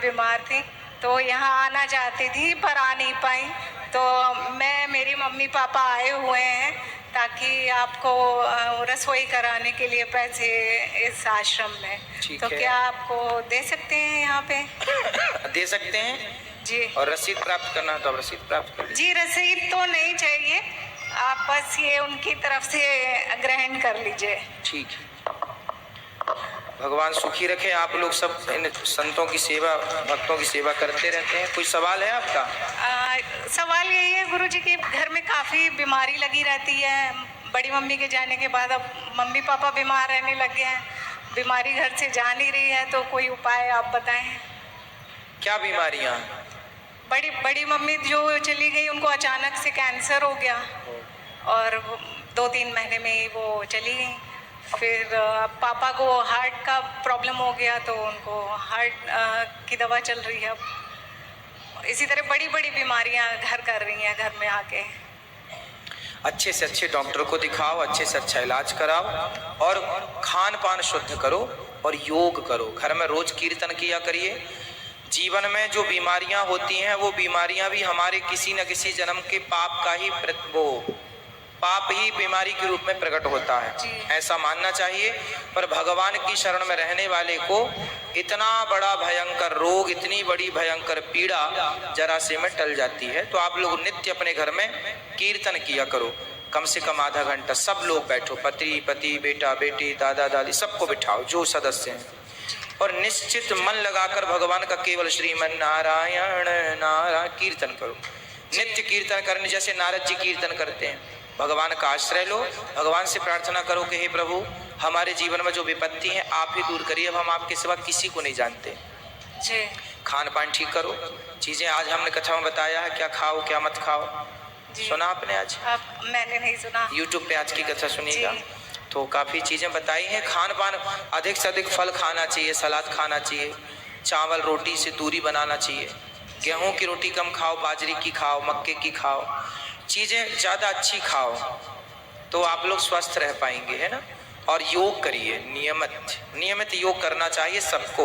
बीमार थी, तो यहाँ आना चाहती थी पर आ नहीं पाई। तो मेरी मम्मी पापा आए हुए हैं ताकि आपको रसोई कराने के लिए पैसे इस आश्रम में, तो क्या आपको दे सकते हैं यहाँ पे? दे सकते हैं जी। और रसीद प्राप्त करना है तो आप रसीद प्राप्त कर जी, रसीद तो नहीं चाहिए, आप बस ये उनकी तरफ से ग्रहण कर लीजिए। ठीक है। भगवान सुखी रखे। आप लोग सब इन संतों की सेवा, भक्तों की सेवा करते रहते हैं। कोई सवाल है आपका? सवाल यही है गुरुजी कि घर में काफ़ी बीमारी लगी रहती है। बड़ी मम्मी के जाने के बाद अब मम्मी पापा बीमार रहने लग गए हैं, बीमारी घर से जा नहीं रही है, तो कोई उपाय आप बताएं। क्या बीमारियां? बड़ी मम्मी जो चली गई उनको अचानक से कैंसर हो गया और 2-3 महीने में ही वो चली गई। फिर पापा को हार्ट का प्रॉब्लम हो गया, तो उनको हार्ट की दवा चल रही है। अब इसी तरह बड़ी बड़ी बीमारियां घर कर रही हैं घर में आके। अच्छे से अच्छे डॉक्टर को दिखाओ, अच्छे से अच्छा इलाज कराओ और खान पान शुद्ध करो और योग करो। घर में रोज कीर्तन किया करिए। जीवन में जो बीमारियां होती हैं वो बीमारियां भी हमारे किसी न किसी जन्म के पाप का ही पाप ही बीमारी के रूप में प्रकट होता है, ऐसा मानना चाहिए। पर भगवान की शरण में रहने वाले को इतना बड़ा भयंकर रोग, इतनी बड़ी भयंकर पीड़ा जरा से में टल जाती है। तो आप लोग नित्य अपने घर में कीर्तन किया करो, कम से कम आधा घंटा। सब लोग बैठो, पति बेटा बेटी दादा दादी सबको बिठाओ जो सदस्य हैं, और निश्चित मन लगाकर भगवान का केवल श्रीमन नारायण नारायण कीर्तन करो। नित्य कीर्तन करने, जैसे नारद जी कीर्तन करते हैं। भगवान का आश्रय लो, भगवान से प्रार्थना करो कि हे प्रभु, हमारे जीवन में जो विपत्ति है आप ही दूर करिए, अब हम आपके सिवा किसी को नहीं जानते जी। खान पान ठीक करो। चीजें आज हमने कथा में बताया है, क्या खाओ क्या मत खाओ, सुना आपने? आज मैंने नहीं सुना। यूट्यूब पे आज की कथा सुनिएगा, तो काफ़ी चीज़ें बताई हैं। खान पान अधिक से अधिक फल खाना चाहिए, सलाद खाना चाहिए, चावल रोटी से दूरी बनाना चाहिए। गेहूं की रोटी कम खाओ, बाजरे की खाओ, मक्के की खाओ, चीज़ें ज़्यादा अच्छी खाओ, तो आप लोग स्वस्थ रह पाएंगे, है ना। और योग करिए, नियमित योग करना चाहिए सबको,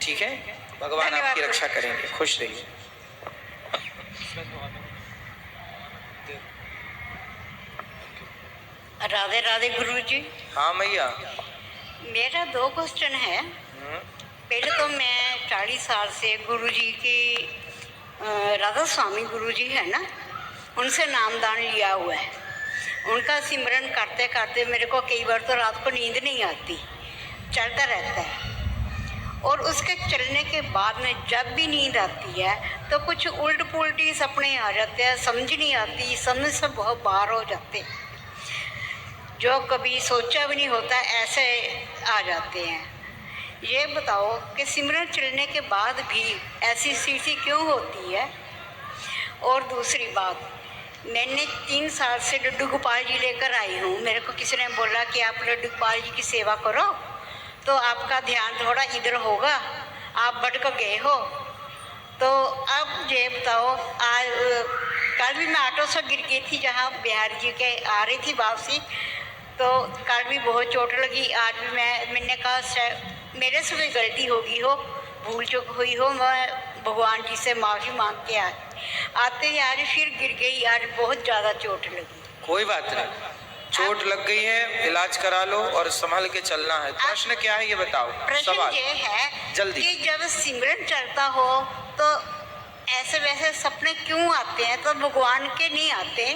ठीक है। भगवान आपकी रक्षा करेंगे। खुश रहिए। राधे राधे गुरु जी। हाँ मैया। मेरा 2 क्वेश्चन है। पहले तो मैं 40 साल से गुरु जी की राधा स्वामी गुरु जी है ना, उनसे नामदान लिया हुआ है। उनका सिमरन करते करते मेरे को कई बार तो रात को नींद नहीं आती, चलता रहता है। और उसके चलने के बाद में जब भी नींद आती है तो कुछ उल्ट पुल्टी सपने आ जाते हैं, समझ नहीं आती, समझ से बहुत बाहर हो जाते हैं, जो कभी सोचा भी नहीं होता ऐसे आ जाते हैं। ये बताओ कि सिमरन चलने के बाद भी ऐसी स्थिति क्यों होती है? और दूसरी बात, मैंने 3 साल से लड्डू गोपाल जी लेकर आई हूँ। मेरे को किसी ने बोला कि आप लड्डू गोपाल जी की सेवा करो तो आपका ध्यान थोड़ा इधर होगा, आप भटक गए हो। तो अब ये बताओ, आज कल भी मैं ऑटो से गिर गई थी, जहाँ बिहार जी के आ रही थी वापसी, तो कल भी बहुत चोट लगी। आज भी मैंने कहा मेरे से कोई गलती होगी हो, भूल चूक हुई हो, मैं भगवान जी से माफ़ी मांग के आते ही आज फिर गिर गई, आज बहुत ज़्यादा चोट लगी। कोई बात नहीं, चोट लग गई है, इलाज करा लो और संभल के चलना है। प्रश्न क्या है ये बताओ? प्रश्न ये है जल्दी कि जब सिमरन चलता हो तो ऐसे वैसे सपने क्यों आते हैं? तो भगवान के नहीं आते,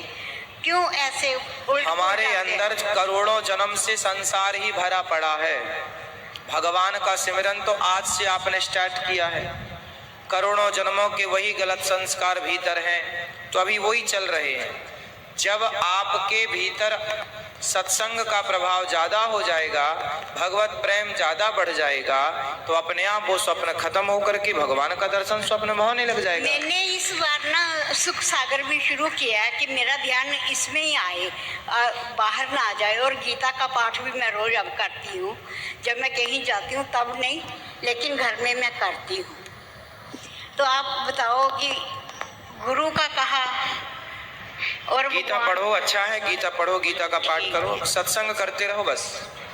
क्यों ऐसे उल्ट? हमारे अंदर करोड़ों जन्म से संसार ही भरा पड़ा है। भगवान का सिमरन तो आज से आपने स्टार्ट किया है, करोड़ों जन्मों के वही गलत संस्कार भीतर हैं, तो अभी वही चल रहे हैं। जब आपके भीतर सत्संग का प्रभाव ज़्यादा हो जाएगा, भगवत प्रेम ज़्यादा बढ़ जाएगा, तो अपने आप वो स्वप्न खत्म होकर के भगवान का दर्शन स्वप्न में होने लग जाएगा। मैंने इस बार ना सुख सागर भी शुरू किया है कि मेरा ध्यान इसमें ही आए, बाहर ना आ जाए। और गीता का पाठ भी मैं रोज अब करती हूँ, जब मैं कहीं जाती हूँ तब नहीं, लेकिन घर में मैं करती हूँ। तो आप बताओ कि गुरु का कहा और गीता पढ़ो, अच्छा है, गीता पढ़ो, गीता का पाठ करो, सत्संग करते रहो बस।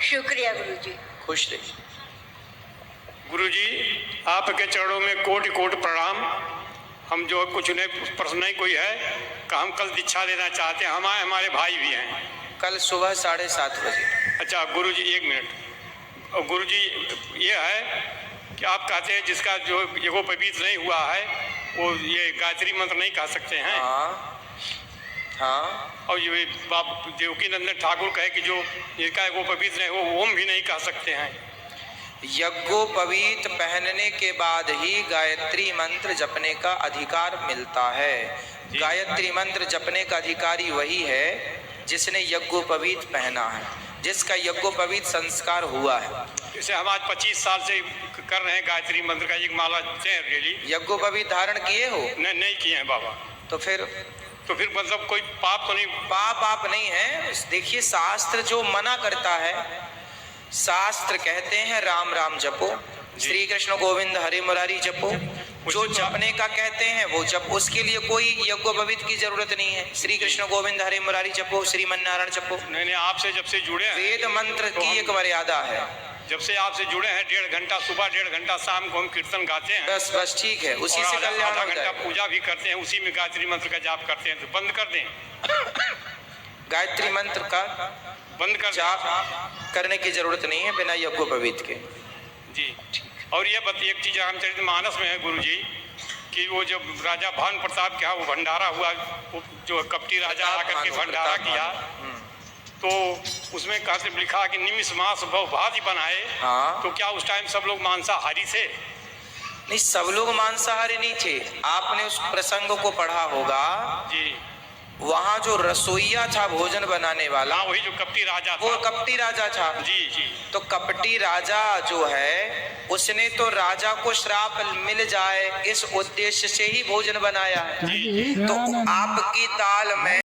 शुक्रिया गुरु जी। खुश रहिए। गुरुजी, आपके चरणों में कोटि कोटि प्रणाम। हम जो कुछ नहीं प्रश्न नहीं कोई है कि हम कल दीक्षा लेना चाहते हैं, हमारे भाई भी हैं। कल सुबह 7:30 बजे। अच्छा गुरुजी, एक मिनट। गुरुजी, ये है कि आप कहते हैं जिसका जो यज्ञोपवीत नहीं हुआ है वो ये गायत्री मंत्र नहीं कह सकते हैं। हाँ। और ये बाप देवकी नंदन ठाकुर कहे कि जो जिसका यज्ञोपवीत नहीं हो ओम भी नहीं कह सकते हैं। यज्ञोपवीत पहनने के बाद ही गायत्री मंत्र जपने का अधिकार मिलता है। गायत्री मंत्र जपने का अधिकारी वही है जिसने यज्ञोपवीत पहना है, जिसका यज्ञोपवीत संस्कार हुआ है। जैसे हम आज 25 साल से कर रहे हैं गायत्री मंत्र का एक माला डेली। यज्ञोपवीत धारण किए हो? नहीं किए हैं बाबा। तो फिर मतलब कोई पाप तो नहीं? पाप नहीं है। देखिए, शास्त्र जो मना करता है, शास्त्र कहते हैं राम राम जपो, श्री कृष्ण गोविंद हरे मुरारी जपो। जो जपने का कहते हैं वो जप, उसके लिए कोई यज्ञोपवीत की जरूरत नहीं है। श्री कृष्ण गोविंद हरे मुरारी जपो, श्रीमन नारायण जपो। नहीं, आपसे जब से जुड़े हैं, वेद मंत्र की एक मर्यादा है। जब से आपसे जुड़े हैं 1.5 घंटा सुबह, 1.5 घंटा शाम को हम कीर्तन गाते हैं। बस ठीक है, उसी से कल्याण आधा हो घंटा जाएगा। पूजा भी करते हैं, उसी में गायत्री मंत्र का जाप करते हैं। तो बंद कर दें। गायत्री मंत्र का बंद कर जाप करने की जरूरत नहीं है बिना यज्ञोपवीत के। जी। और ये एक चीज रामचरितमानस में है गुरुजी कि वो जब राजा भानु प्रताप के यहाँ वो भंडारा हुआ, वो जो कपटी राजा आकर के भंडारा किया, तो उसमें कहते लिखा कि निमिष मांस बहु भांति बनाए। हाँ। तो क्या उस टाइम सब लोग मांसाहारी थे? नहीं, सब लोग मांसाहारी नहीं थे। आपने उस प्रसंग को पढ़ा होगा जी। वहाँ जो रसोईया था भोजन बनाने वाला, हाँ, वही जो कपटी राजा था। वो कपटी राजा था। जी। तो कपटी राजा जो है उसने तो राजा को श्राप मिल जाए इस उद्देश्य से ही भोजन बनाया है। जी। तो आपकी दाल में